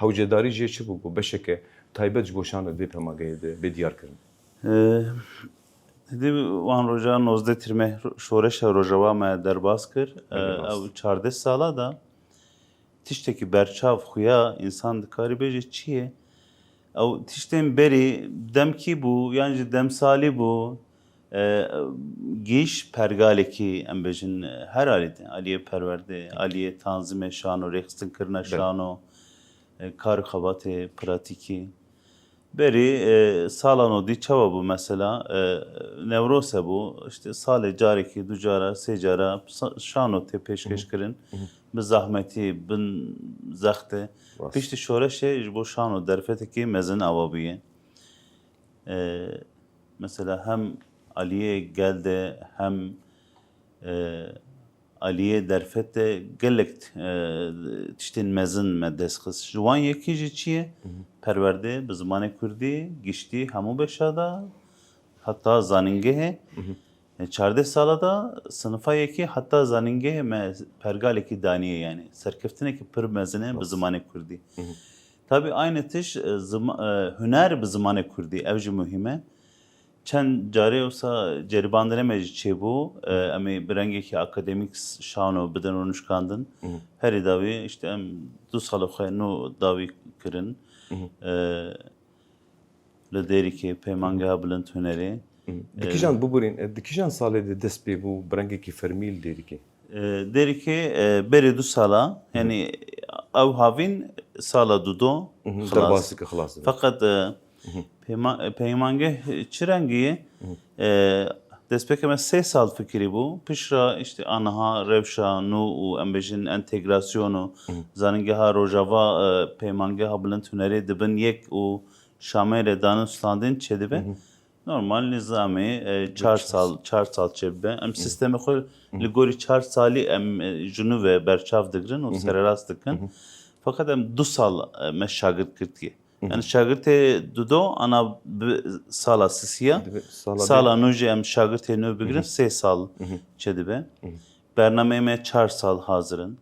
hewcedarî jê çi bû ku beşeke taybet ji bo şano dê pemagehê de bê diyar kirin? Dî wan roja 19 tîrmeh şoreşa Rojava me derbas kir. Ew 14 sala da tiştekî berçav xuya însan dikarî bêje çi ye? Ew tiştên berî demkî bû yan jî demsalî bû. Giş pergalekî em bêjin her alî de aliyê perwerdê, aliyê tanzîmê şano, rêxistinkirinê şano, karê xebatê pratîkî. Berî sala nodî çawa bû mesela Newros hebû, işte salê carekî, du cara, sê cara şano tê pêşkêş kirin bi zahmetî, bi zextê. Piştî şoreşê ji bo şano derfetekî mezin ava bûye. Mesela hem aliyê gel de hem aliyê derfet de gelek tiştên mezin me dest xist. Ji wan yekî jî çi ye? Perwerdê bi zimanê Kurdî giştî hemû beşa da heta zanîngehê 14 sala da sınıfa yekî heta zanîngehê me pergalekî daniye yani serkeftinekî pir mezin e bi zimanê Kurdî. Tabii aynı tiş hüner bi zimanê Kurdî ev jî mühim e. Çend carê wisa ceribandinê me jî çêbû em ê bi rengekî akademîk şano bidin û nişkandin. Herî dawî işte em du sala xwe nû dawî kirin li Dêrikê Peymangeha Bilind Hunerê. Dikîjan bibûrîn, dikîjan salê de dest pê bû bi rengekî fermîl Dêrikê? Dêrikê berê du sala yani ew havîn sala dudo Derbasî xilas dibin. fakat peymangeh çi rengî ye? Destpêkê me 3 sal fikirî bû. Pişra işte aniha rewşa nû û em bêjin entegrasyonu zanîngeha Rojava Peymangeha Bilind Hunerê dibin yek û şamêrê danin standîn çêdibe. Normal nizamê 4 sal çêbibe. Em sistemê xwe li gorî 4 salî em jinû ve berçav digirin û sererast dikin. Fakat em 2 sal me şagird kirtiye. Yani şagirtê dudo ana sala sisiya. Sala nû jî em şagirtê nû bigirin 3 sal çêdibe. Bernameyê me 4 sal hazirin.